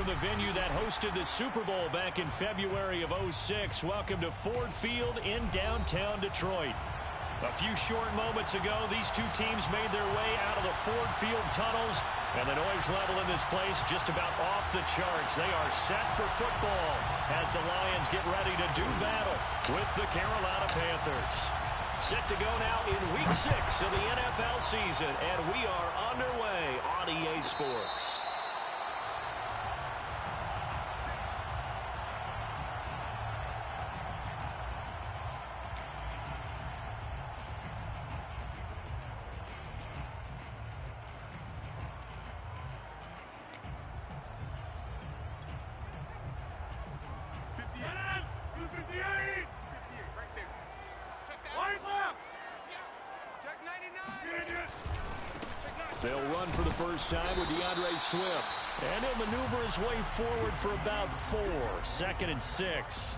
from the venue that hosted the Super Bowl back in February of '06. Welcome to Ford Field in downtown Detroit. A few short moments ago, these two teams made their way out of the Ford Field tunnels, and the noise level in this place just about off the charts. They are set for football as the Lions get ready to do battle with the Carolina Panthers. Set to go now in Week 6 of the NFL season, and we are underway on EA Sports. They'll run for the first time with DeAndre Swift. And he'll maneuver his way forward for about 4. 2nd and 6.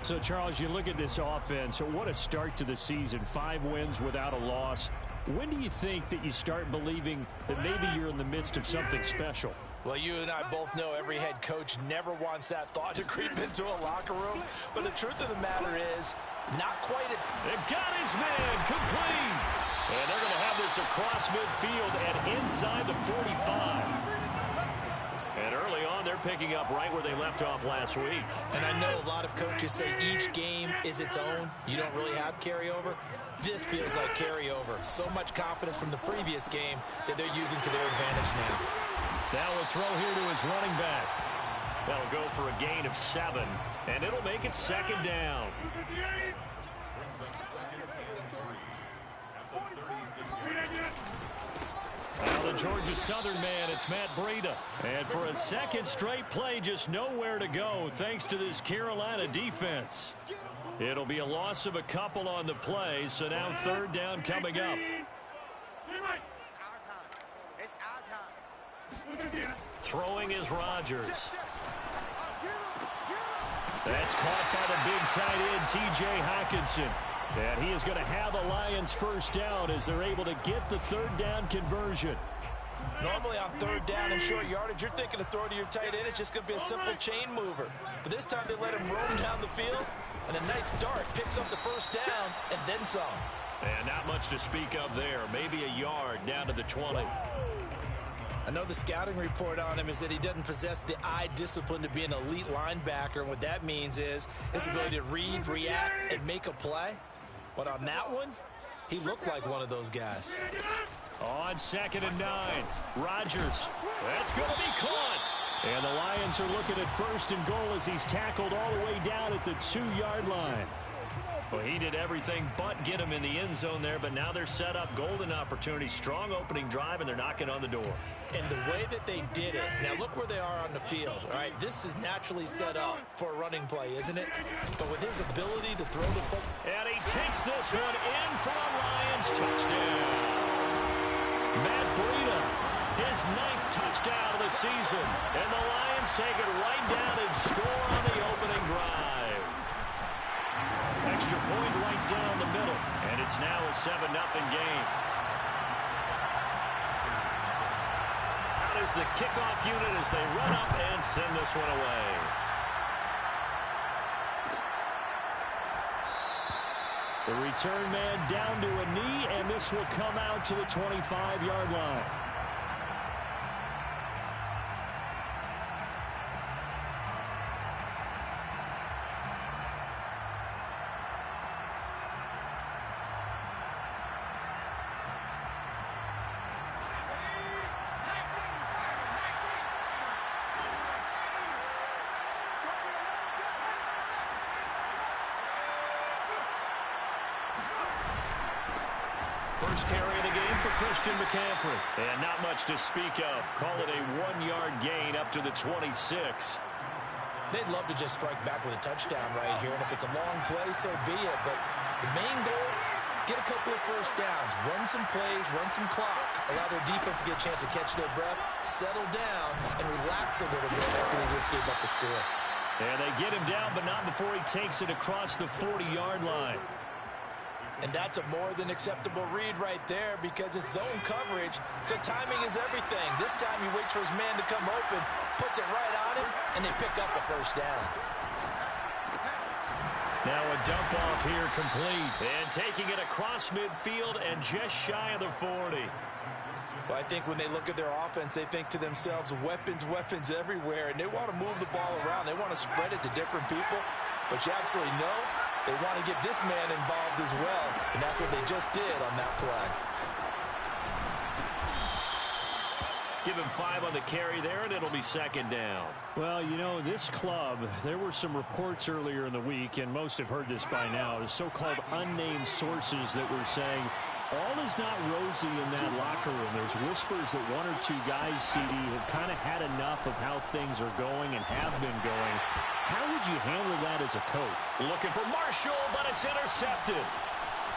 So, Charles, you look at this offense. What a start to the season. 5 wins without a loss. When do you think that you start believing that maybe you're in the midst of something special? Well, you and I both know every head coach never wants that thought to creep into a locker room. But the truth of the matter is, not quite. They've got his man complete. And they're going to have this across midfield and inside the 45. And early on, they're picking up right where they left off last week. And I know a lot of coaches say each game is its own. You don't really have carryover. This feels like carryover. So much confidence from the previous game that they're using to their advantage now. Now a throw here to his running back. That'll go for a gain of 7. And it'll make it 2nd down. Now the Georgia Southern man, it's Matt Breida. And for a second straight play, just nowhere to go thanks to this Carolina defense. It'll be a loss of a couple on the play, so now 3rd down coming up. It's our time. Throwing is Rodgers. That's caught by the big tight end, T.J. Hockenson. And he is going to have the Lions first down as they're able to get the 3rd down conversion. Normally on 3rd down and short yardage, you're thinking of throw to your tight end. It's just going to be a simple chain mover. But this time they let him roam down the field, and a nice dart picks up the first down and then some. And not much to speak of there. Maybe a yard down to the 20. I know the scouting report on him is that he doesn't possess the eye discipline to be an elite linebacker. And what that means is his ability to read, react, and make a play. But on that one, he looked like one of those guys. On 2nd and 9, Rodgers. That's going to be caught. And the Lions are looking at 1st and goal as he's tackled all the way down at the 2-yard line. Well, he did everything but get him in the end zone there, but now they're set up. Golden opportunity, strong opening drive, and they're knocking on the door. And the way that they did it, now look where they are on the field. All right, this is naturally set up for a running play, isn't it? But with his ability to throw the football. And he takes this one in for a Lions touchdown. Matt Breida, his 9th touchdown of the season. And the Lions take it right down and score on the opening drive. Extra point right down the middle. And it's now a 7-0 game. Out is the kickoff unit as they run up and send this one away. The return man down to a knee, and this will come out to the 25-yard line. First carry of the game for Christian McCaffrey. And not much to speak of. Call it a 1-yard gain up to the 26. They'd love to just strike back with a touchdown right here. And if it's a long play, so be it. But the main goal, get a couple of first downs. Run some plays, run some clock. Allow their defense to get a chance to catch their breath, settle down, and relax a little bit after they just gave up the score. And they get him down, but not before he takes it across the 40-yard line. And that's a more than acceptable read right there because it's zone coverage, so timing is everything. This time he waits for his man to come open, puts it right on him, and they pick up a first down. Now a dump off here complete. And taking it across midfield and just shy of the 40. Well, I think when they look at their offense, they think to themselves, weapons, weapons everywhere, and they want to move the ball around. They want to spread it to different people, but you absolutely know they want to get this man involved as well, and that's what they just did on that play. Give him 5 on the carry there, and it'll be second down. Well, you know, this club, there were some reports earlier in the week, and most have heard this by now, the so-called unnamed sources that were saying all is not rosy in that locker room. There's whispers that 1 or 2 guys, CD, have kind of had enough of how things are going and have been going. How would you handle that as a coach? Looking for Marshall, but it's intercepted.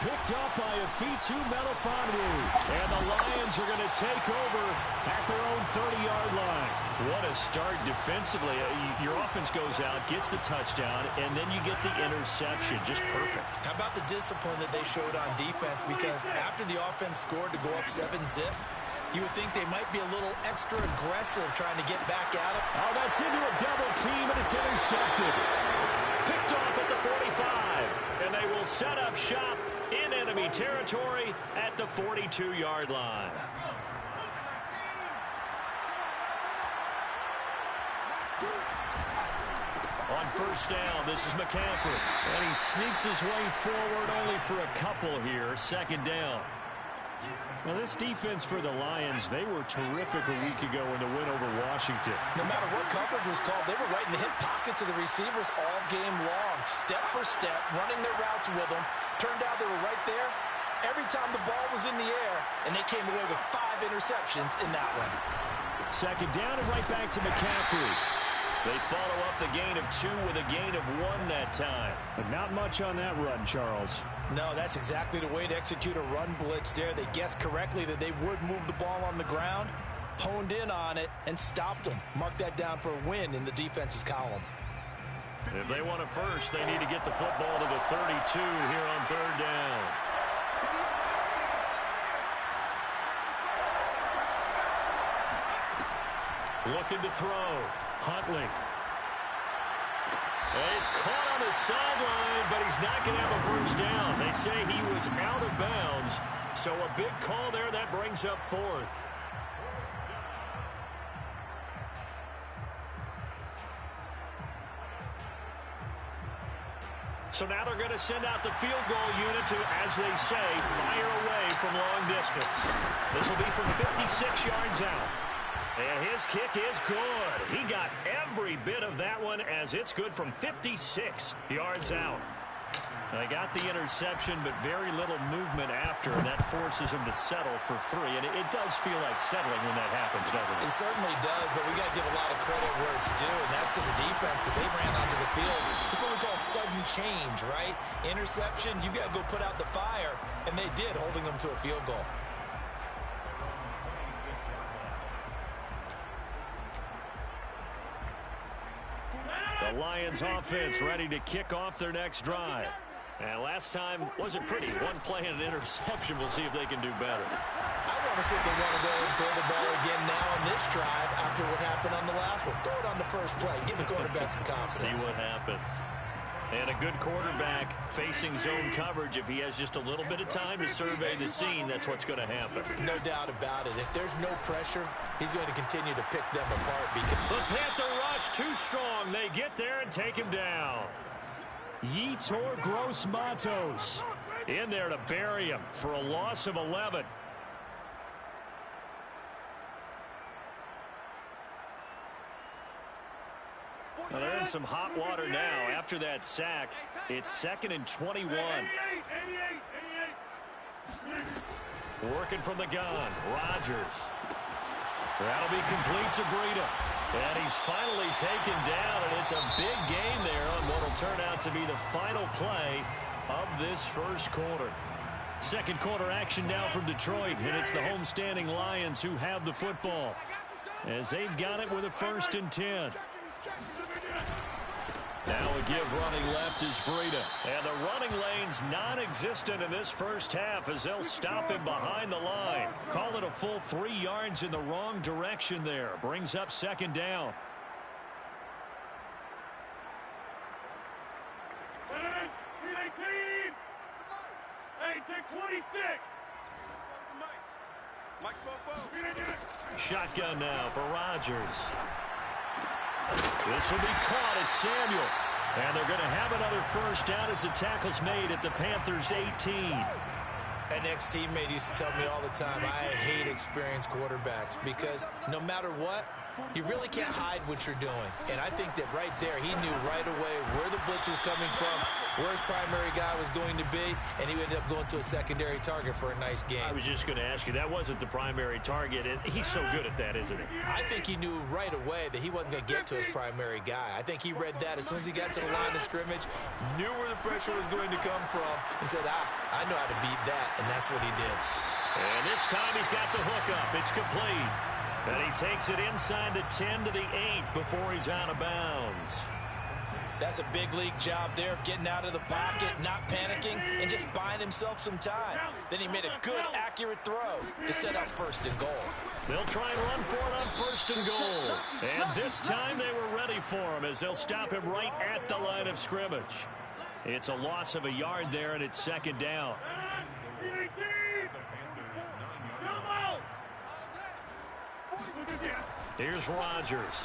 Picked up by Afitu Melifonwu. And the Lions are going to take over at their own 30-yard line. What a start defensively. Your offense goes out, gets the touchdown, and then you get the interception. Just perfect. How about the discipline that they showed on defense? Because after the offense scored to go up 7-zip, you would think they might be a little extra aggressive trying to get back at it. Oh, that's into a double team, and it's intercepted. Picked off at the 45, and they will set up shop in enemy territory at the 42-yard line. On first down, this is McCaffrey. And he sneaks his way forward only for a couple here. Second down. Well, this defense for the Lions, they were terrific a week ago in the win over Washington. No matter what coverage was called, they were right in the hip pockets of the receivers all game long, step for step, running their routes with them. Turned out they were right there every time the ball was in the air, and they came away with 5 interceptions in that one. Second down and right back to McCaffrey. They follow up the gain of 2 with a gain of 1 that time. But not much on that run, Charles. No, that's exactly the way to execute a run blitz there. They guessed correctly that they would move the ball on the ground, honed in on it, and stopped them. Mark that down for a win in the defense's column. If they want a first, they need to get the football to the 32 here on third down. Looking to throw. Huntley. He's caught on the sideline, but he's not going to have a first down. They say he was out of bounds, so a big call there. That brings up 4th. So now they're going to send out the field goal unit to, as they say, fire away from long distance. This will be from 56 yards out. And his kick is good. He got every bit of that one as it's good from 56 yards out. They got the interception, but very little movement after, and that forces him to settle for 3. And it does feel like settling when that happens, doesn't it? It certainly does, but we got to give a lot of credit where it's due, and that's to the defense because they ran onto the field. This is what we call sudden change, right? Interception, you got to go put out the fire, and they did, holding them to a field goal. The Lions offense ready to kick off their next drive. And last time wasn't pretty. 1 play and an interception. We'll see if they can do better. I want to see if they want to go and throw the ball again now on this drive after what happened on the last one. Throw it on the first play. Give the quarterback some confidence. See what happens. And a good quarterback facing zone coverage. If he has just a little bit of time to survey the scene, that's what's going to happen. No doubt about it. If there's no pressure, he's going to continue to pick them apart. Because the Panther rush too strong. They get there and take him down. Yetur Gross-Matos in there to bury him for a loss of 11. Well, they're in some hot water now. After that sack, it's 2nd and 21. Working from the gun, Rodgers. That'll be complete to Breida. And he's finally taken down, and it's a big gain there on what will turn out to be the final play of this first quarter. Second quarter action now from Detroit, and it's the homestanding Lions who have the football as they've got it with a 1st and 10. Now a give running left is Breida. And the running lane Lions non-existent in this first half as they'll stop him behind the line. Call it a full 3 yards in the wrong direction there. Brings up second down. Hey, take 26. Shotgun now for Rodgers. This will be caught at Samuel. And they're going to have another first down as the tackle's made at the Panthers' 18. An ex-teammate used to tell me all the time, I hate experienced quarterbacks because no matter what, you really can't hide what you're doing. And I think that right there, he knew right away where the blitz was coming from, where his primary guy was going to be, and he ended up going to a secondary target for a nice game. I was just going to ask you, that wasn't the primary target. And he's so good at that, isn't he? I think he knew right away that he wasn't going to get to his primary guy. I think he read that as soon as he got to the line of scrimmage, knew where the pressure was going to come from, and said, I know how to beat that, and that's what he did. And this time he's got the hook up. It's complete. And he takes it inside the 10 to the 8 before he's out of bounds. That's a big league job there of getting out of the pocket, not panicking, and just buying himself some time. Then he made a good, accurate throw to set up first and goal. They'll try and run for it on first and goal. And this time they were ready for him as they'll stop him right at the line of scrimmage. It's a loss of a yard there, and it's second down. Here's Rodgers.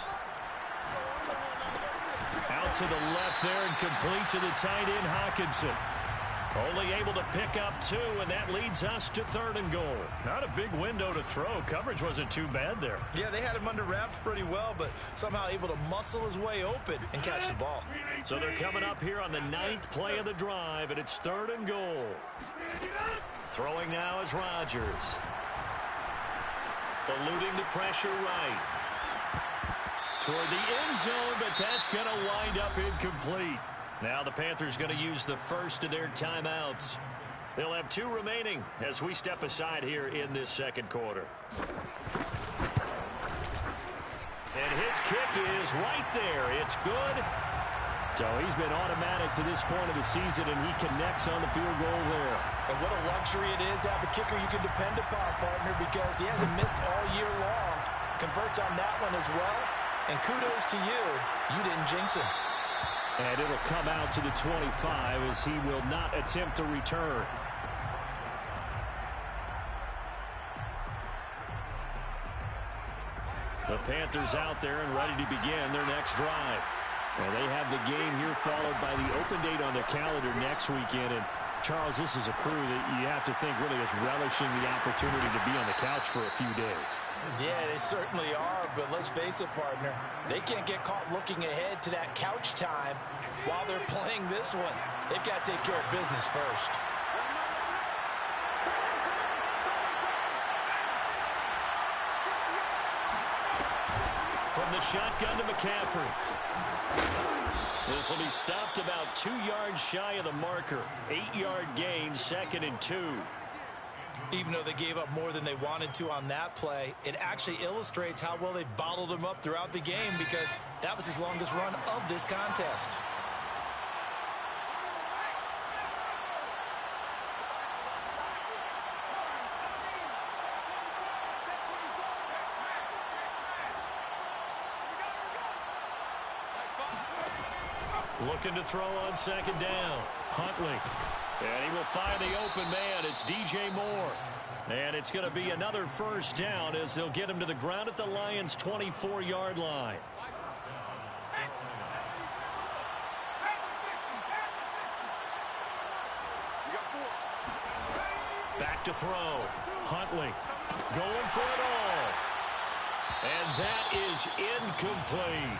Out to the left there and complete to the tight end, Hawkinson. Only able to pick up 2, and that leads us to third and goal. Not a big window to throw. Coverage wasn't too bad there. Yeah, they had him under wraps pretty well, but somehow able to muscle his way open and catch the ball. So they're coming up here on the 9th play of the drive, and it's third and goal. Throwing now is Rodgers. Eluding the pressure right. Toward the end zone, but that's going to wind up incomplete. Now the Panthers going to use the first of their timeouts. They'll have 2 remaining as we step aside here in this second quarter. And his kick is right there. It's good. So he's been automatic to this point of the season, and he connects on the field goal there. And what a luxury it is to have a kicker you can depend upon, partner, because he hasn't missed all year long. Converts on that one as well. And kudos to you. You didn't jinx him. And it'll come out to the 25 as he will not attempt to return. The Panthers out there and ready to begin their next drive. And they have the game here followed by the open date on their calendar next weekend. And Charles, this is a crew that you have to think really is relishing the opportunity to be on the couch for a few days. Yeah, they certainly are, but let's face it, partner. They can't get caught looking ahead to that couch time while they're playing this one. They've got to take care of business first. From the shotgun to McCaffrey. This will be stopped about 2 yards shy of the marker. 8-yard gain, 2nd and 2. Even though they gave up more than they wanted to on that play, it actually illustrates how well they've bottled him up throughout the game because that was his longest run of this contest. Looking to throw on second down. Huntley. And he will find the open man. It's DJ Moore. And it's going to be another first down as they'll get him to the ground at the Lions' 24-yard line. Back to throw. Huntley going for it all. And that is incomplete.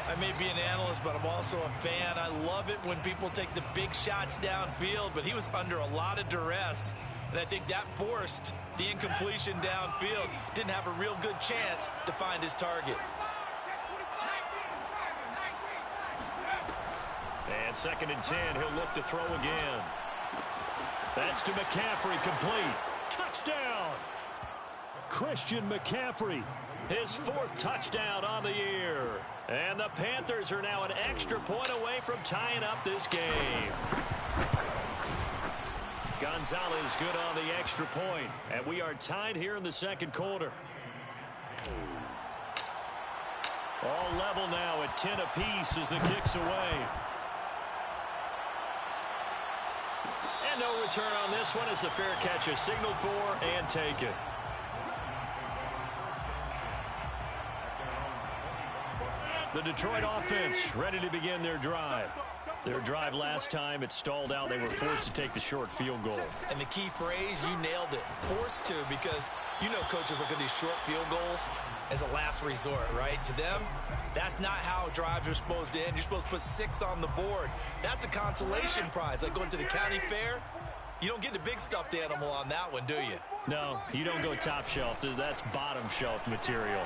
I may be an analyst, but I'm also a fan. I love it when people take the big shots downfield, but he was under a lot of duress, and I think that forced the incompletion downfield. Didn't have a real good chance to find his target. And 2nd and 10, he'll look to throw again. That's to McCaffrey, complete. Touchdown! Christian McCaffrey, his 4th touchdown on the year. And the Panthers are now an extra point away from tying up this game. Gonzalez good on the extra point. And we are tied here in the second quarter. All level now at 10 apiece as the kick's away. And no return on this one as the fair catch is signaled for and taken. The Detroit offense ready to begin their drive. Their drive last time, it stalled out. They were forced to take the short field goal. And the key phrase, you nailed it. Forced to, because you know coaches look at these short field goals as a last resort, right? To them, that's not how drives are supposed to end. You're supposed to put 6 on the board. That's a consolation prize. Like going to the county fair, you don't get the big stuffed animal on that one, do you? No, you don't go top shelf. That's bottom shelf material.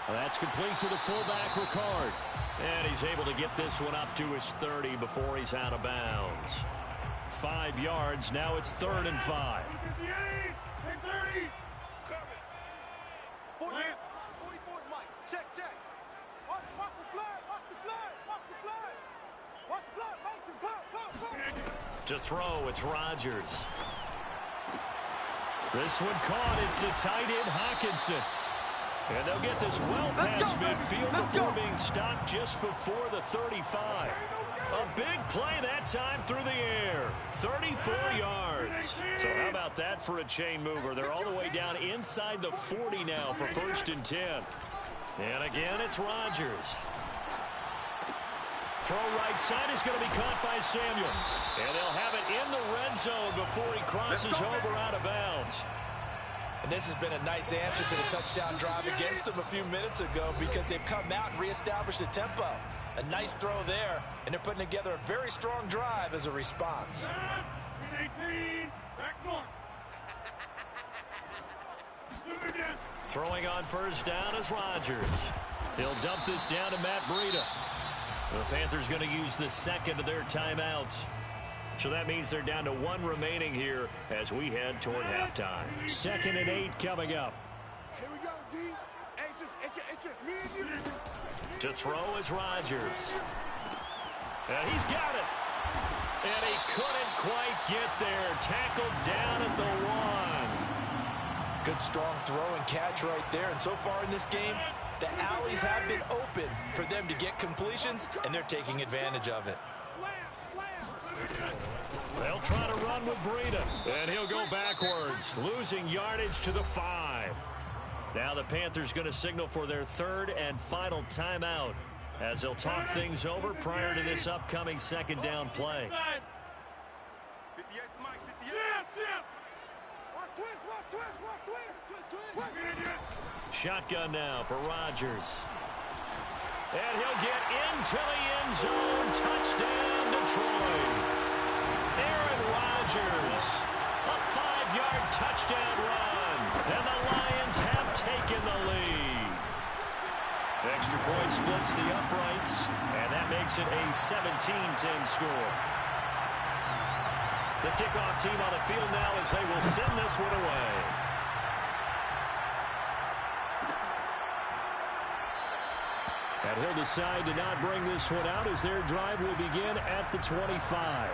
Well, that's complete to the fullback, Ricard. And he's able to get this one up to his 30 before he's out of bounds. 5 yards. Now it's 3rd and 5. 30. 44's Mike. Check. Watch the flag. Watch the flag. Motion. To throw, it's Rodgers. This one caught. It's the tight end, Hockenson. And they'll get this well past midfield before being stopped just before the 35. A big play that time through the air. 34 yards. So how about that for a chain mover? They're all the way down inside the 40 now for 1st and 10. And again, it's Rodgers. Throw right side is going to be caught by Samuel. And they'll have it in the red zone before he crosses over out of bounds. And this has been a nice answer to the touchdown drive against them a few minutes ago because they've come out and reestablished the tempo. A nice throw there, and they're putting together a very strong drive as a response. 18, Throwing on 1st down is Rodgers. He'll dump this down to Matt Breida. The Panthers going to use the 2nd of their timeouts. So that means they're down to 1 remaining here as we head toward halftime. 2nd and 8 coming up. Here we go, D. Hey, it's just me and you. To throw is Rodgers. And he's got it. And he couldn't quite get there. Tackled down at the 1. Good strong throw and catch right there. And so far in this game, the alleys have been open for them to get completions, and they're taking advantage of it. They'll try to run with Breida, and he'll go backwards, losing yardage to the 5. Now the Panthers going to signal for their 3rd and final timeout as they'll talk things over prior to this upcoming 2nd down play. Shotgun now for Rodgers. And he'll get into the end zone. Touchdown, Detroit. Aaron Rodgers. A 5-yard touchdown run. And the Lions have taken the lead. Extra point splits the uprights. And that makes it a 17-10 score. The kickoff team on the field now as they will send this one away. And he'll decide to not bring this one out as their drive will begin at the 25.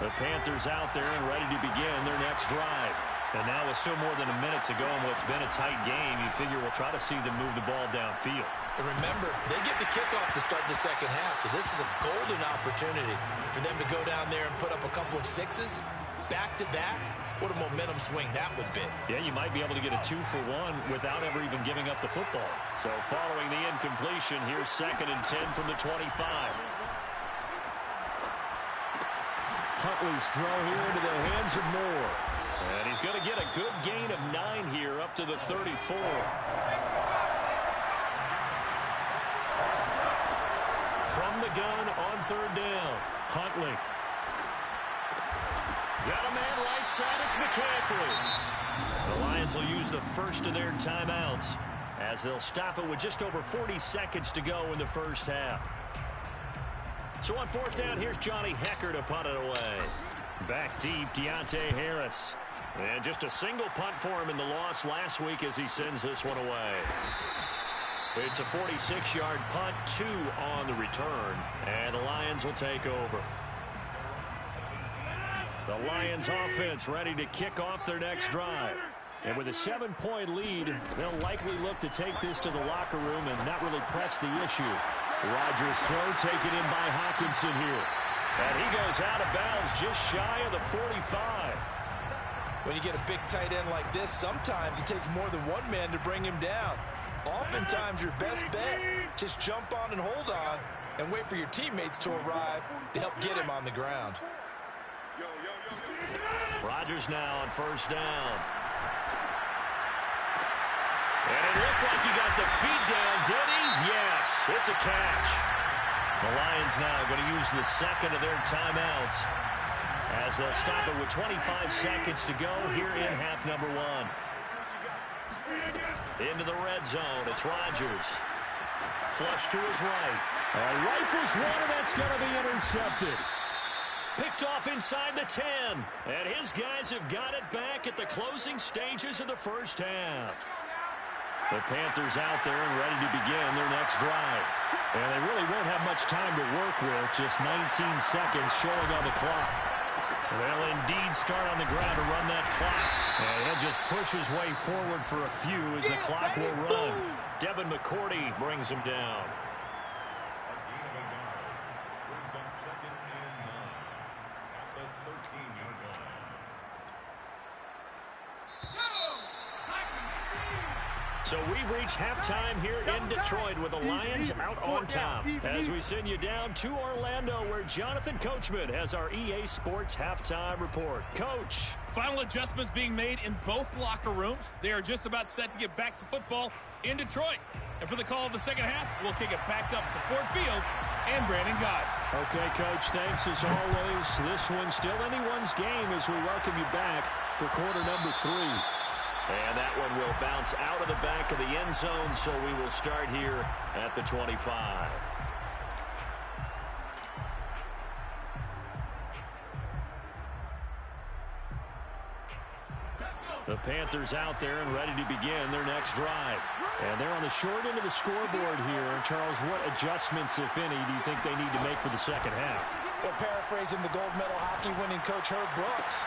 The Panthers out there and ready to begin their next drive. And now with still more than a minute to go in what's been a tight game, you figure we'll try to see them move the ball downfield. And remember, they get the kickoff to start the second half, so this is a golden opportunity for them to go down there and put up a couple of 6s back-to-back. What a momentum swing that would be. Yeah, you might be able to get a 2-for-1 without ever even giving up the football. So following the incompletion, here's 2nd and 10 from the 25. Huntley's throw here into the hands of Moore. And he's going to get a good gain of 9 here up to the 34. From the gun on 3rd down, Huntley. Got a man right side, it's McCaffrey. The Lions will use the first of their timeouts as they'll stop it with just over 40 seconds to go in the first half. So on fourth down, here's Johnny Hecker to punt it away. Back deep, Deontay Harris. And just a single punt for him in the loss last week as he sends this one away. It's a 46-yard punt, 2 on the return, and the Lions will take over. The Lions offense ready to kick off their next drive. And with a 7-point lead, they'll likely look to take this to the locker room and not really press the issue. Rodgers' throw taken in by Hockenson here. And he goes out of bounds just shy of the 45. When you get a big tight end like this, sometimes it takes more than one man to bring him down. Oftentimes, your best bet, just jump on and hold on and wait for your teammates to arrive to help get him on the ground. Rodgers now on first down. And it looked like he got the feet down, did he? Yes, it's a catch. The Lions now going to use the second of their timeouts as they'll stop it with 25 seconds to go here in half number 1. Into the red zone, it's Rodgers. Flush to his right. Rifles one, and that's going to be intercepted. Picked off inside the 10. And his guys have got it back at the closing stages of the first half. The Panthers out there and ready to begin their next drive. And they really won't have much time to work with, just 19 seconds showing on the clock. They'll indeed start on the ground to run that clock. And he'll just push his way forward for a few as the clock will run. Devin McCourty brings him down. So we've reached halftime here in Detroit with the Lions out on top. As we send you down to Orlando where Jonathan Coachman has our EA Sports halftime report. Coach. Final adjustments being made in both locker rooms. They are just about set to get back to football in Detroit. And for the call of the second half, we'll kick it back up to Ford Field and Brandon Gott. Okay, Coach, thanks as always. This one's still anyone's game as we welcome you back for quarter number 3. And that one will bounce out of the back of the end zone, so we will start here at the 25. The Panthers out there and ready to begin their next drive. And they're on the short end of the scoreboard here. Charles, what adjustments, if any, do you think they need to make for the second half? Well, paraphrasing the gold medal hockey winning coach Herb Brooks,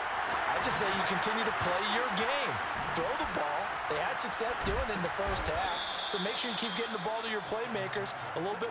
I just say you continue to play your game. Throw the ball. They had success doing it in the first half, so make sure you keep getting the ball to your playmakers a little bit.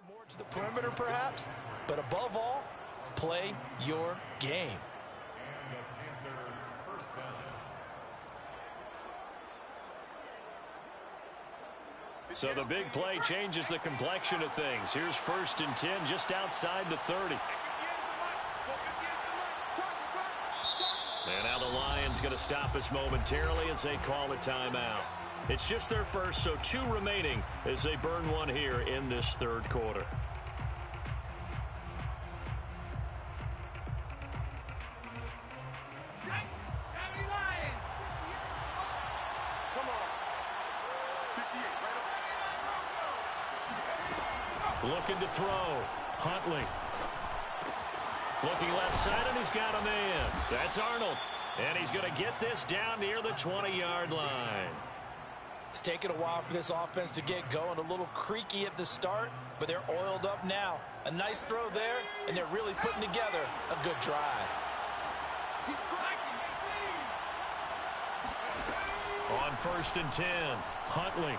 More to the perimeter, perhaps, but above all, play your game. So the big play changes the complexion of things. Here's 1st and 10 just outside the 30. And now the Lions going to stop us momentarily as they call a timeout. It's just their first, so 2 remaining as they burn one here in this third quarter. Looking to throw. Huntley. Looking left side, and he's got a man. That's Arnold. And he's going to get this down near the 20-yard line. It's taken a while for this offense to get going. A little creaky at the start, but they're oiled up now. A nice throw there, and they're really putting together a good drive. On 1st and 10, Huntley.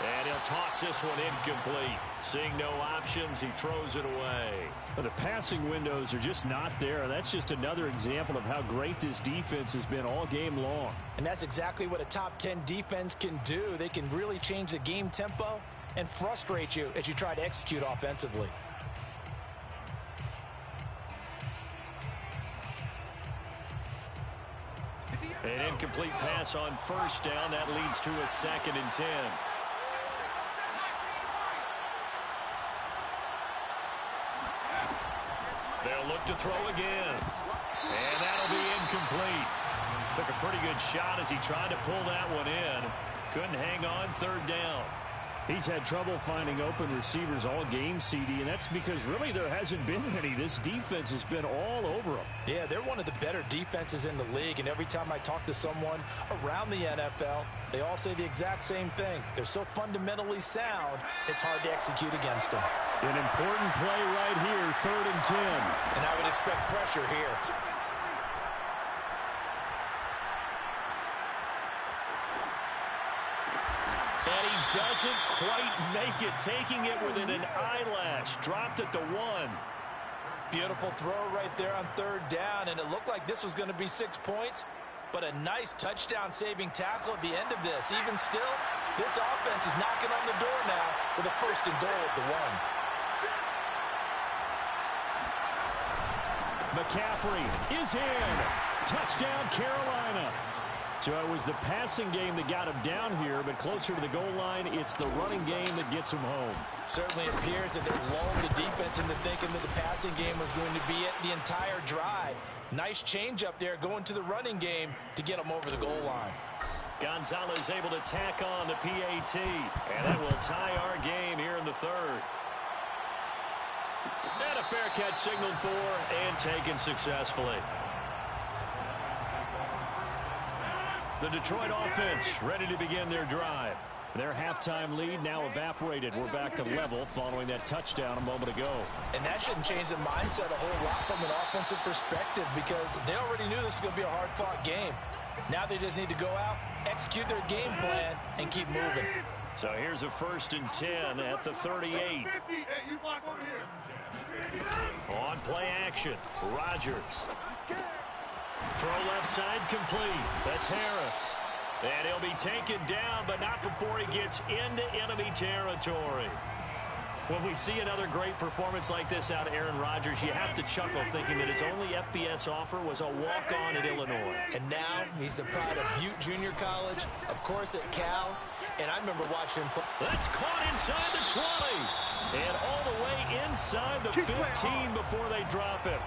And he'll toss this one incomplete. Seeing no options, he throws it away. But the passing windows are just not there. That's just another example of how great this defense has been all game long. And that's exactly what a top 10 defense can do. They can really change the game tempo and frustrate you as you try to execute offensively. An incomplete pass on first down. That leads to a 2nd and 10. They'll look to throw again. And that'll be incomplete. Took a pretty good shot as he tried to pull that one in. Couldn't hang on 3rd down. He's had trouble finding open receivers all game, CD, and that's because really there hasn't been any. This defense has been all over them. Yeah, they're one of the better defenses in the league, and every time I talk to someone around the NFL, they all say the exact same thing. They're so fundamentally sound, it's hard to execute against them. An important play right here, 3rd and 10. And I would expect pressure here. And he doesn't quite make it, taking it within an eyelash. Dropped at the 1. Beautiful throw right there on 3rd down, and it looked like this was going to be 6 points, but a nice touchdown-saving tackle at the end of this. Even still, this offense is knocking on the door now with a 1st and goal at the 1. McCaffrey is in. Touchdown, Carolina. So it was the passing game that got him down here, but closer to the goal line, it's the running game that gets him home. Certainly appears that they lulled the defense into thinking that the passing game was going to be it the entire drive. Nice change up there going to the running game to get them over the goal line. Gonzalez able to tack on the PAT, and that will tie our game here in the 3rd. And a fair catch signaled for and taken successfully. The Detroit offense ready to begin their drive. Their halftime lead now evaporated. We're back to level following that touchdown a moment ago. And that shouldn't change the mindset a whole lot from an offensive perspective because they already knew this was going to be a hard-fought game. Now they just need to go out, execute their game plan, and keep moving. So here's a 1st and 10 at the 38. On play action, Rodgers. Throw left side complete. That's Harris. And he'll be taken down, but not before he gets into enemy territory. When we see another great performance like this out of Aaron Rodgers, you have to chuckle thinking that his only FBS offer was a walk-on at Illinois. And now he's the pride of Butte Junior College, of course at Cal, and I remember watching him play. That's caught inside the 20. And all the way inside the 15 before they drop it.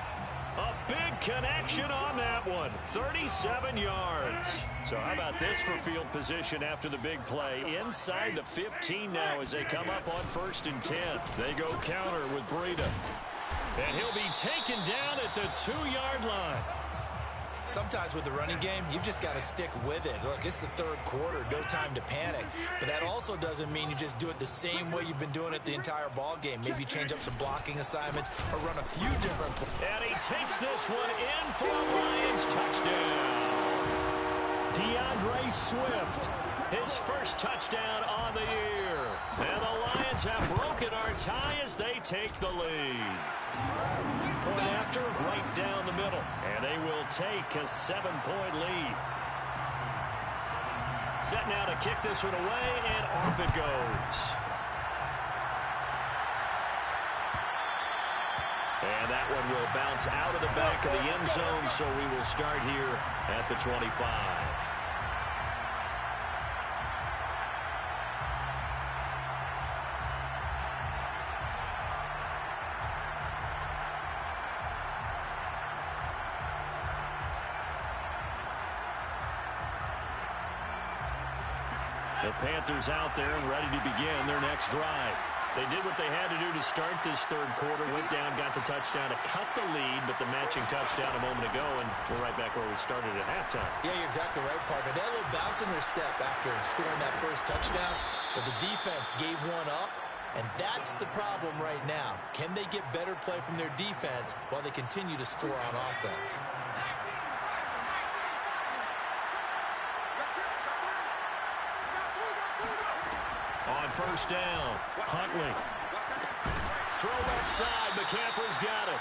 A big connection on that one. 37 yards. So how about this for field position after the big play? Inside the 15 now as they come up on 1st and 10. They go counter with Breida. And he'll be taken down at the 2-yard line. Sometimes with the running game, you've just got to stick with it. Look, it's the 3rd quarter, no time to panic. But that also doesn't mean you just do it the same way you've been doing it the entire ball game. Maybe change up some blocking assignments or run a few different plays. And he takes this one in for a Lions touchdown. DeAndre Swift. His first touchdown on the year. And the Lions have broken our tie as they take the lead. Point after, right down the middle. And they will take a 7-point lead. Set now to kick this one away, and off it goes. And that one will bounce out of the back of the end zone, so we will start here at the 25. The Panthers out there and ready to begin their next drive. They did what they had to do to start this 3rd quarter. Went down, got the touchdown to cut the lead, but the matching touchdown a moment ago, and we're right back where we started at halftime. Yeah, you're exactly right, partner. They had a little bounce in their step after scoring that first touchdown, but the defense gave one up, and that's the problem right now. Can they get better play from their defense while they continue to score on offense? On first down, Huntley. Throw left side. McCaffrey's got it.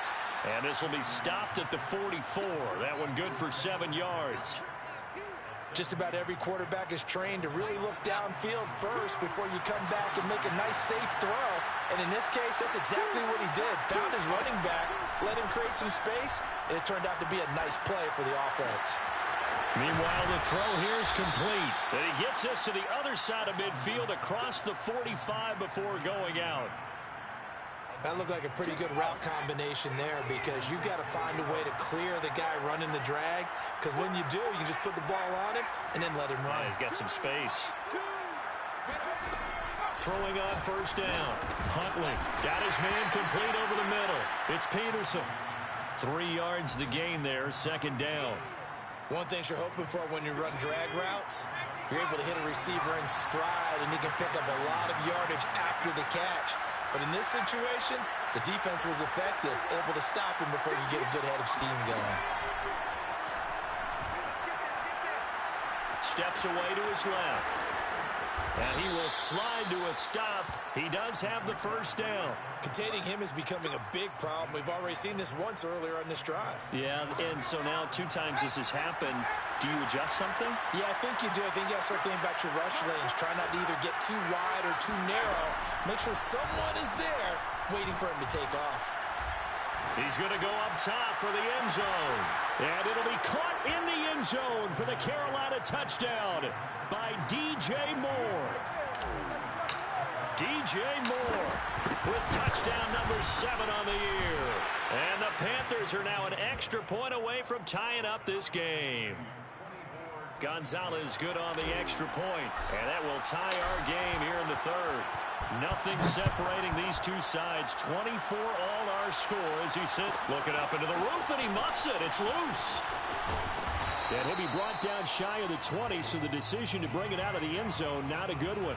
And this will be stopped at the 44. That one good for 7 yards. Just about every quarterback is trained to really look downfield first before you come back and make a nice, safe throw. And in this case, that's exactly what he did. Found his running back, let him create some space, and it turned out to be a nice play for the offense. Meanwhile, the throw here is complete. And he gets us to the other side of midfield across the 45 before going out. That looked like a pretty good route combination there because you've got to find a way to clear the guy running the drag, because when you do, you just put the ball on him and then let him run. Yeah, he's got some space. Throwing on first down. Huntley got his man complete over the middle. It's Peterson. 3 yards the gain there, second down. One thing you're hoping for when you run drag routes, you're able to hit a receiver in stride and he can pick up a lot of yardage after the catch. But in this situation, the defense was effective, able to stop him before you get a good head of steam going. Steps away to his left. And he will slide to a stop. He does have the first down. Containing him is becoming a big problem. We've already seen this once earlier on this drive. Yeah, and so now 2 times this has happened. Do you adjust something? Yeah, I think you do. I think you got to start thinking about your rush lanes. Try not to either get too wide or too narrow. Make sure someone is there waiting for him to take off. He's going to go up top for the end zone. And it'll be caught in the end zone for the Carolina touchdown by DJ Moore. DJ Moore with touchdown number 7 on the year. And the Panthers are now an extra point away from tying up this game. Gonzalez good on the extra point, and that will tie our game here in the third. Nothing separating these two sides. 24 all our score as he sits looking up into the roof, and he muffs it. It's loose. And he'll be brought down shy of the 20, so the decision to bring it out of the end zone, not a good one.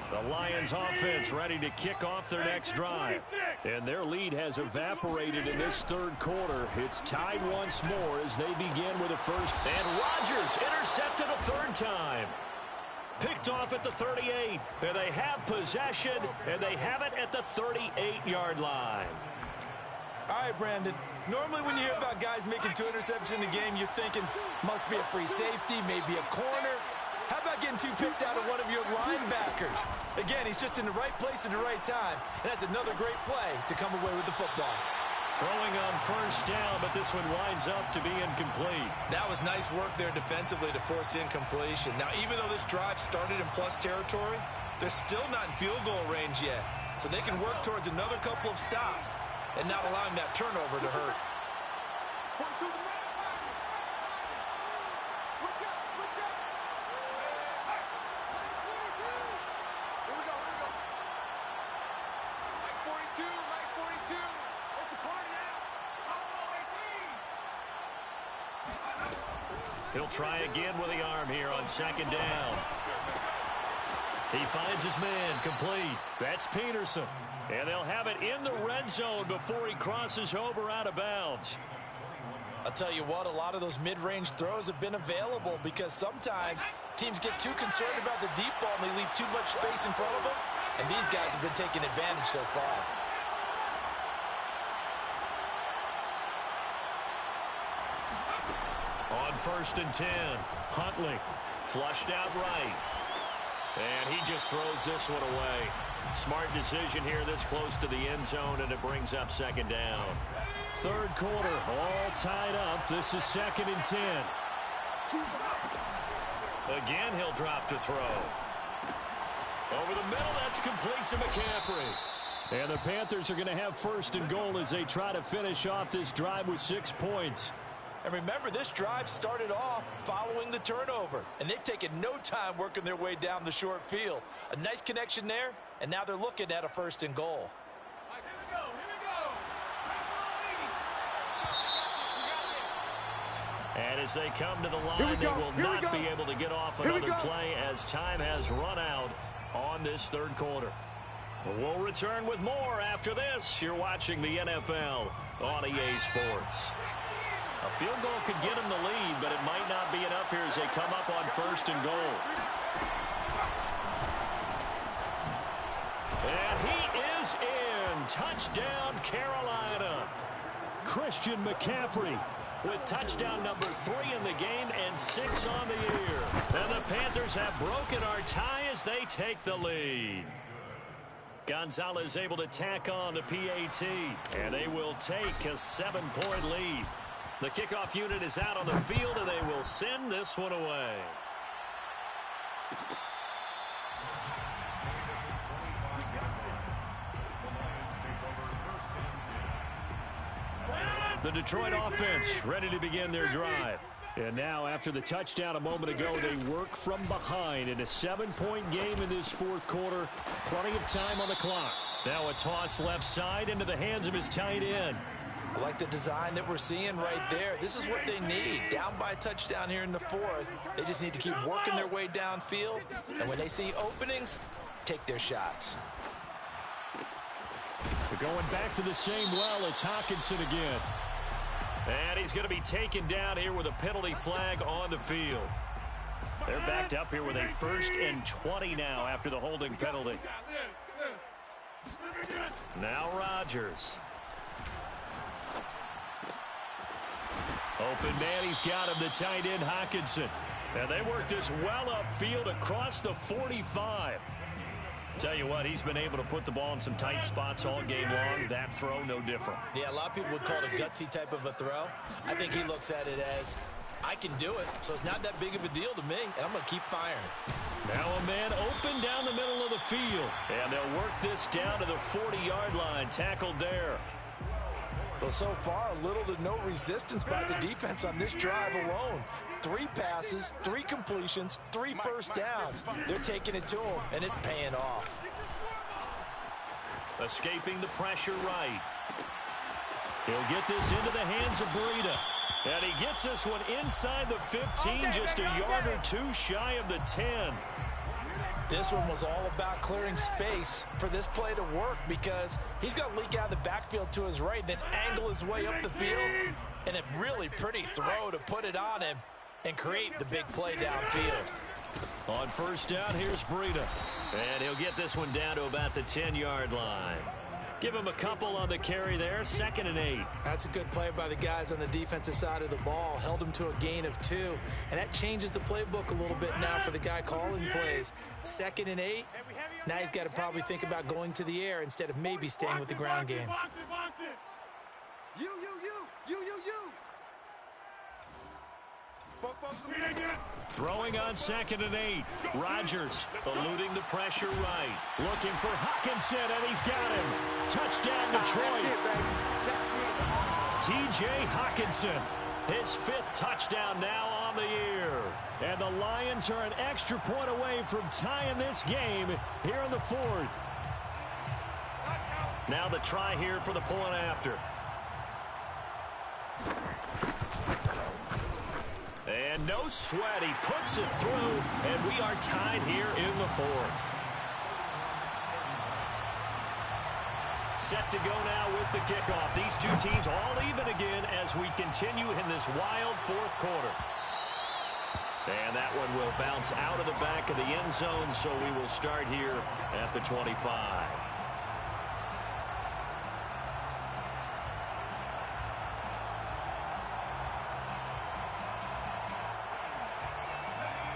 The Lions offense ready to kick off their next drive. And their lead has evaporated in this third quarter. It's tied once more as they begin with a first. And Rodgers intercepted a third time. Picked off at the 38. And they have possession, and they have it at the 38-yard line. All right, Brandon. Normally when you hear about guys making 2 interceptions in the game, you're thinking must be a free safety, maybe a corner. How about getting 2 picks out of one of your linebackers? Again, he's just in the right place at the right time. And that's another great play to come away with the football. Throwing on first down, but this one winds up to be incomplete. That was nice work there defensively to force incompletion. Now, even though this drive started in plus territory, they're still not in field goal range yet. So they can work towards another couple of stops and not allowing that turnover to hurt. He'll try again with the arm here on second down. He finds his man complete. That's Peterson. And they'll have it in the red zone before he crosses over out of bounds. I'll tell you what, a lot of those mid-range throws have been available because sometimes teams get too concerned about the deep ball and they leave too much space in front of them. And these guys have been taking advantage so far. On first and 10, Huntley flushed out right. And he just throws this one away. Smart decision here this close to the end zone, and it brings up second down. Third quarter, all tied up. This is second and 10. Again, he'll drop to throw. Over the middle, that's complete to McCaffrey. And the Panthers are going to have first and goal as they try to finish off this drive with 6 points. And remember, this drive started off following the turnover. And they've taken no time working their way down the short field. A nice connection there, and now they're looking at a first and goal. And as they come to the line, they will not be able to get off another play as time has run out on this third quarter. We'll return with more after this. You're watching the NFL on EA Sports. A field goal could get them the lead, but it might not be enough here as they come up on 1st and goal. And he is in. Touchdown, Carolina. Christian McCaffrey with touchdown number 3 in the game and 6 on the year. And the Panthers have broken our tie as they take the lead. Gonzalez able to tack on the PAT, and they will take a 7-point lead. The kickoff unit is out on the field, and they will send this one away. The Detroit offense ready to begin their drive. And now, after the touchdown a moment ago, they work from behind in a 7-point game in this 4th quarter. Plenty of time on the clock. Now a toss left side into the hands of his tight end. I like the design that we're seeing right there. This is what they need. Down by a touchdown here in the 4th. They just need to keep working their way downfield. And when they see openings, take their shots. They're going back to the same well. It's Hockenson again. And he's going to be taken down here with a penalty flag on the field. They're backed up here with a 1st and 20 now after the holding penalty. Now Rodgers. Open man, he's got him, the tight end Hockenson. And they work this well upfield across the 45. Tell you what, he's been able to put the ball in some tight spots all game long. That throw, no different. Yeah, a lot of people would call it a gutsy type of a throw. I think he looks at it as, I can do it, so it's not that big of a deal to me, and I'm going to keep firing. Now a man open down the middle of the field. And they'll work this down to the 40-yard line. Tackled there. Well, so far, little to no resistance by the defense on this drive alone. 3 passes, 3 completions, 3 first downs. They're taking it to him, and it's paying off. Escaping the pressure right. He'll get this into the hands of Breida. And he gets this one inside the 15, just a yard or 2 shy of the 10. This one was all about clearing space for this play to work because he's got to leak out of the backfield to his right and then angle his way up the field. And a really pretty throw to put it on him and create the big play downfield. On 1st down, here's Breida. And he'll get this one down to about the 10-yard line. Give him a couple on the carry there, 2nd and 8. That's a good play by the guys on the defensive side of the ball. Held him to a gain of 2. And that changes the playbook a little bit now for the guy calling plays. 2nd and 8. Now he's got to probably think about going to the air instead of maybe staying with the ground game. You. Throwing on 2nd and 8. Rodgers eluding the pressure right. Looking for Hockenson, and he's got him. Touchdown, Detroit. T.J. Hockenson, his 5th touchdown now on the year. And the Lions are an extra point away from tying this game here in the 4th. Now the try here for the point after. And no sweat, he puts it through, and we are tied here in the 4th. Set to go now with the kickoff. These two teams all even again as we continue in this wild 4th quarter. And that one will bounce out of the back of the end zone, so we will start here at the 25.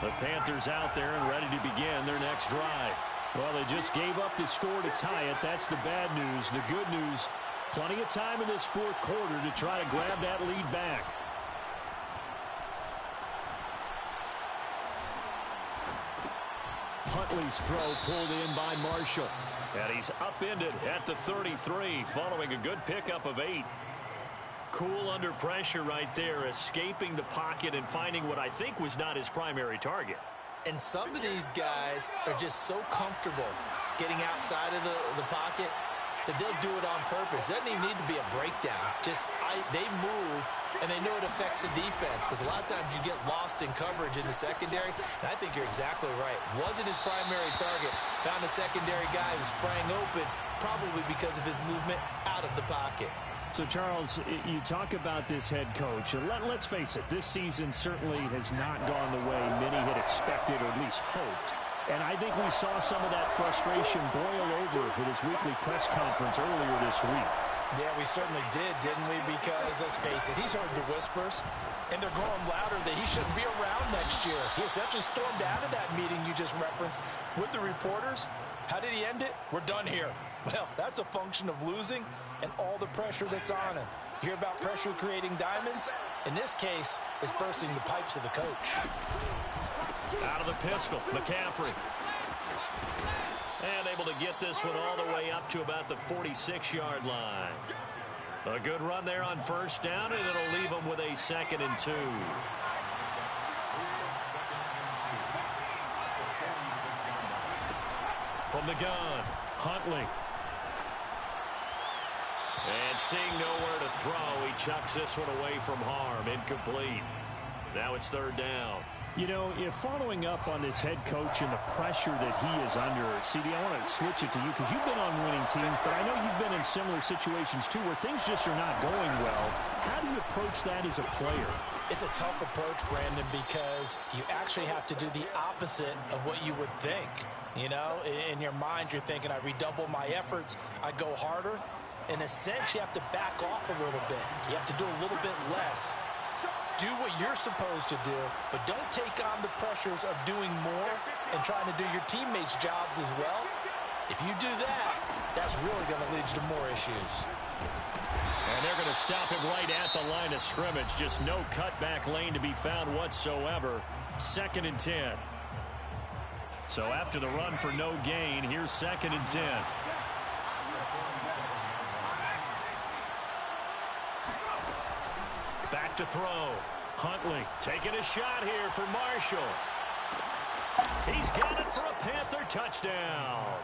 The Panthers out there and ready to begin their next drive. Well, they just gave up the score to tie it. That's the bad news. The good news, plenty of time in this 4th quarter to try to grab that lead back. Huntley's throw pulled in by Marshall. And he's upended at the 33 following a good pickup of 8. Cool under pressure right there, escaping the pocket and finding what I think was not his primary target. And some of these guys are just so comfortable getting outside of the pocket that they'll do it on purpose. It doesn't even need to be a breakdown. They move, and they know it affects the defense because a lot of times you get lost in coverage in the secondary. And I think you're exactly right. Wasn't his primary target. Found a secondary guy who sprang open, probably because of his movement out of the pocket. So, Charles, you talk about this head coach. Let's face it, this season certainly has not gone the way many had expected or at least hoped. And I think we saw some of that frustration boil over with his weekly press conference earlier this week. Yeah, we certainly did, didn't we? Because, let's face it, he's heard the whispers, and they're growing louder that he shouldn't be around next year. He essentially stormed out of that meeting you just referenced with the reporters. How did he end it? We're done here. Well, that's a function of losing and all the pressure that's on him. You hear about pressure creating diamonds? In this case, it's bursting the pipes of the coach. Out of the pistol, McCaffrey. And able to get this one all the way up to about the 46-yard line. A good run there on first down, and it'll leave them with a 2nd and 2. From the gun, Huntley. And seeing nowhere to throw, he chucks this one away from harm. Incomplete. Now it's 3rd down. You know, if following up on this head coach and the pressure that he is under, CD, I want to switch it to you because you've been on winning teams, but I know you've been in similar situations too where things just are not going well. How do you approach that as a player? It's a tough approach, Brandon, because you actually have to do the opposite of what you would think. You know, in your mind, you're thinking, I redouble my efforts, I go harder. In a sense, you have to back off a little bit. You have to do a little bit less. Do what you're supposed to do, but don't take on the pressures of doing more and trying to do your teammates' jobs as well. If you do that, that's really going to lead you to more issues. And they're going to stop him right at the line of scrimmage. Just no cutback lane to be found whatsoever. 2nd and 10. So after the run for no gain, here's 2nd and 10. Back to throw. Huntley taking a shot here for Marshall. He's got it for a Panther touchdown.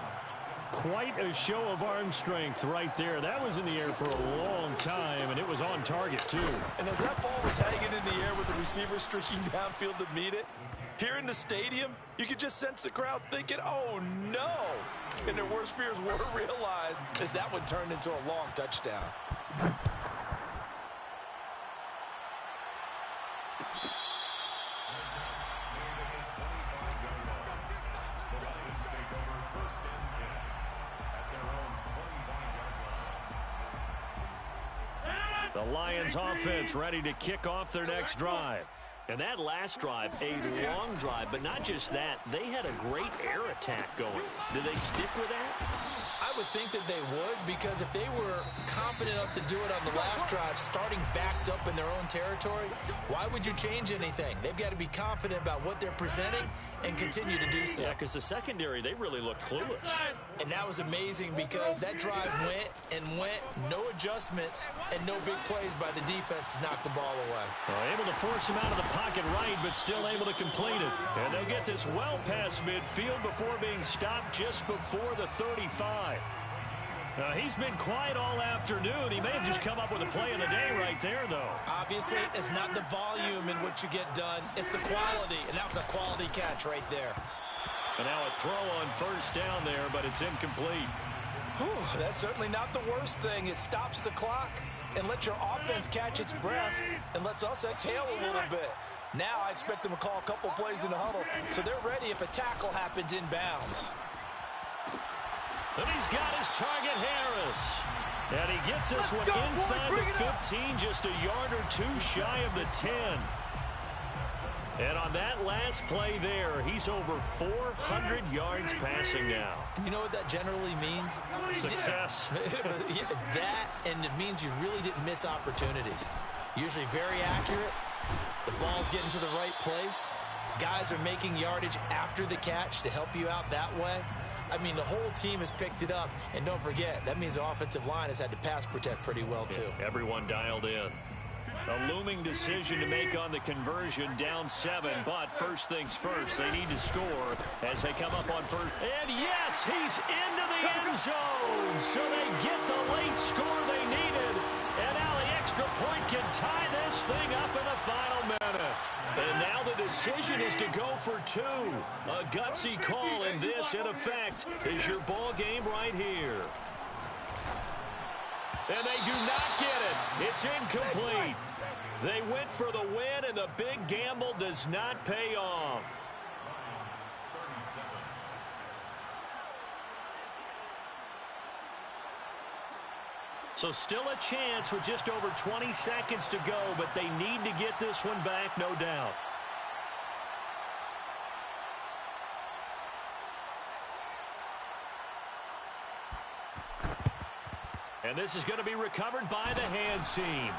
Quite a show of arm strength right there. That was in the air for a long time, and it was on target, too. And as that ball was hanging in the air with the receiver streaking downfield to meet it, here in the stadium, you could just sense the crowd thinking, oh, no. And their worst fears were realized as that one turned into a long touchdown. The Lions offense ready to kick off their next drive. And that last drive, a long drive, but not just that. They had a great air attack going. Did they stick with that? I would think that they would, because if they were confident enough to do it on the last drive, starting backed up in their own territory, why would you change anything? They've got to be confident about what they're presenting and continue to do so. Yeah, because the secondary, they really looked clueless. And that was amazing because that drive went and went, no adjustments, and no big plays by the defense to knock the ball away. Well, able to force him out of the pocket right, but still able to complete it. And they'll get this well past midfield before being stopped just before the 35. He's been quiet all afternoon. He may have just come up with a play of the day right there, though. Obviously, it's not the volume in which you get done. It's the quality, and that was a quality catch right there. And now a throw on first down there, but it's incomplete. Whew, that's certainly not the worst thing. It stops the clock and lets your offense catch its breath and lets us exhale a little bit. Now I expect them to call a couple plays in the huddle, so they're ready if a tackle happens inbounds. And he's got his target, Harris. And he gets this one inside the 15, just a yard or two shy of the 10. And on that last play there, he's over 400 yards passing now. You know what that generally means? Success. That, and it means you really didn't miss opportunities. Usually very accurate. The ball's getting to the right place. Guys are making yardage after the catch to help you out that way. I mean, the whole team has picked it up. And don't forget, that means the offensive line has had to pass protect pretty well, too. Yeah, everyone dialed in. A looming decision to make on the conversion, down 7. But first things first, they need to score as they come up on first. And yes, he's into the end zone. So they get the late score they needed. And now the extra point can tie this thing up in the final minute. And now the decision is to go for 2. A gutsy call, and this, in effect, is your ball game right here. And they do not get it. It's incomplete. They went for the win, and the big gamble does not pay off. So still a chance with just over 20 seconds to go, but they need to get this one back, no doubt. And this is going to be recovered by the hands team.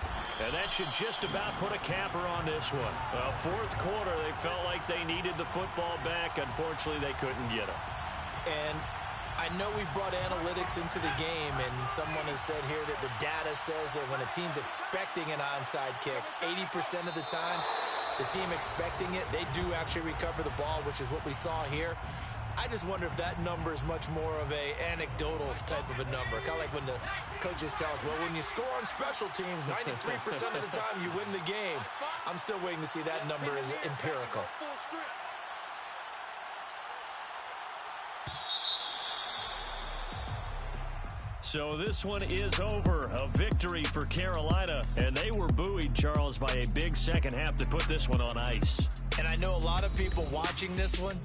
And that should just about put a capper on this one. Well, fourth quarter, they felt like they needed the football back. Unfortunately, they couldn't get it. And I know we brought analytics into the game, and someone has said here that the data says that when a team's expecting an onside kick, 80% of the time, the team expecting it, they do actually recover the ball, which is what we saw here. I just wonder if that number is much more of a anecdotal type of a number. Kind of like when the coaches tell us, well, when you score on special teams, 93% of the time you win the game. I'm still waiting to see that number as empirical. So this one is over. A victory for Carolina. And they were buoyed, Charles, by a big second half to put this one on ice. And I know a lot of people watching this one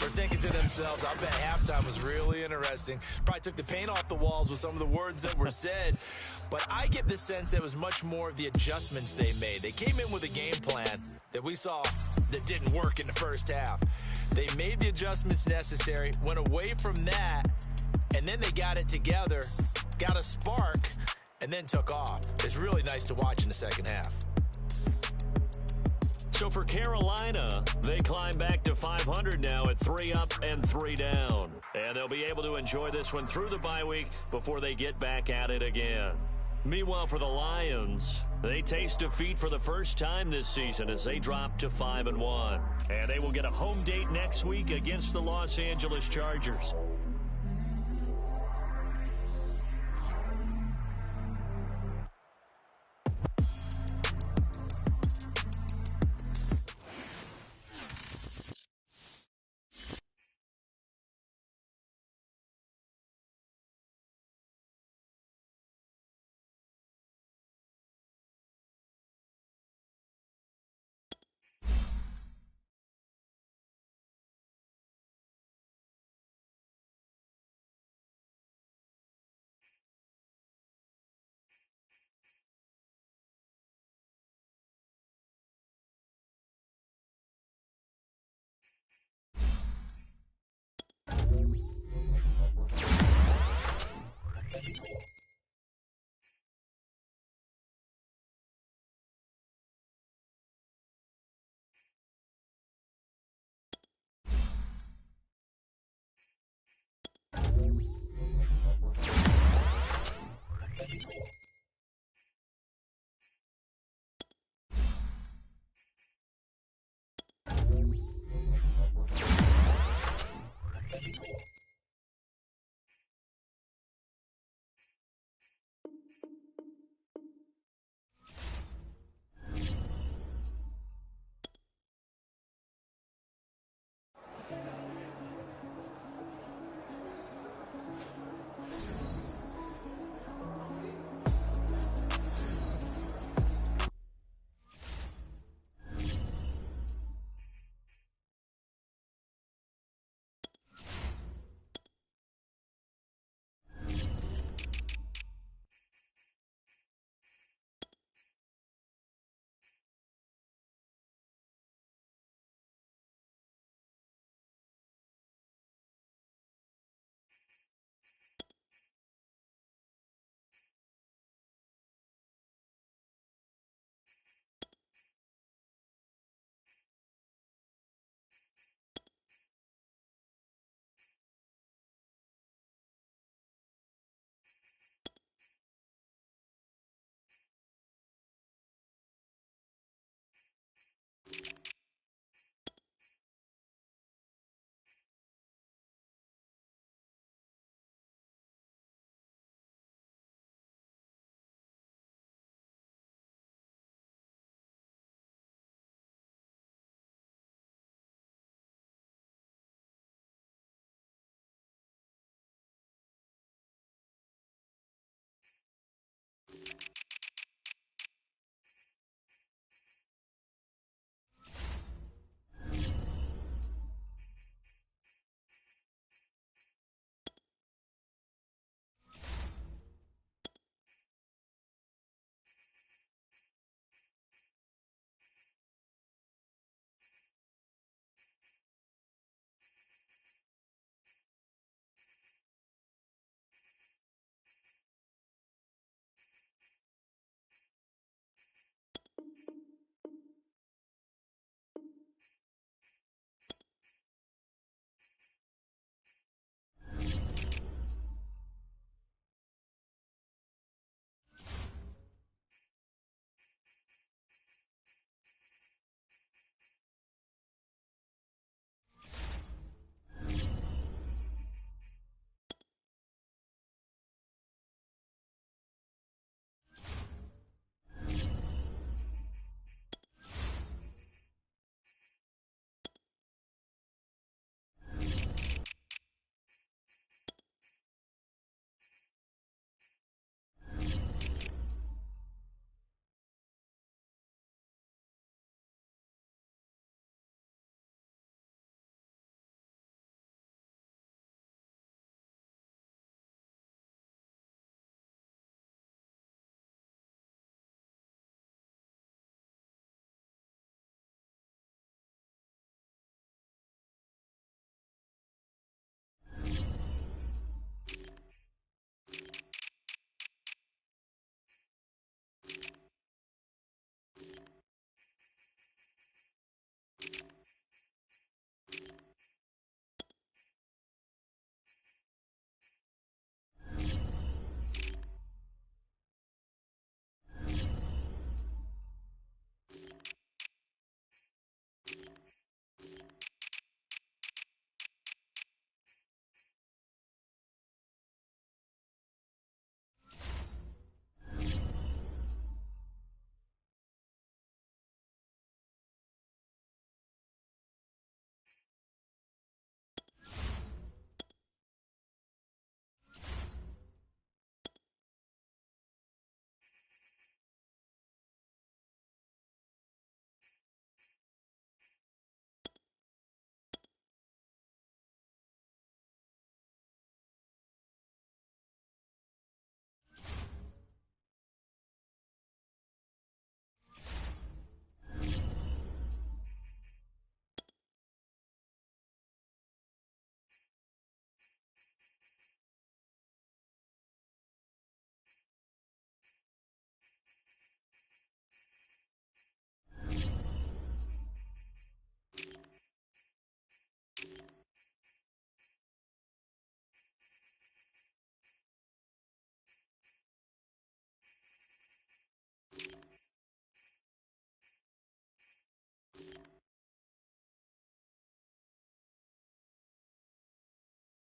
are thinking to themselves, I bet halftime was really interesting. Probably took the paint off the walls with some of the words that were said. But I get the sense that it was much more of the adjustments they made. They came in with a game plan that we saw that didn't work in the first half. They made the adjustments necessary, went away from that, and then they got it together, got a spark, and then took off. It's really nice to watch in the second half. So for Carolina, they climb back to 500 now at 3 up and 3 down. And they'll be able to enjoy this one through the bye week before they get back at it again. Meanwhile, for the Lions, they taste defeat for the first time this season as they drop to 5-1. And they will get a home date next week against the Los Angeles Chargers.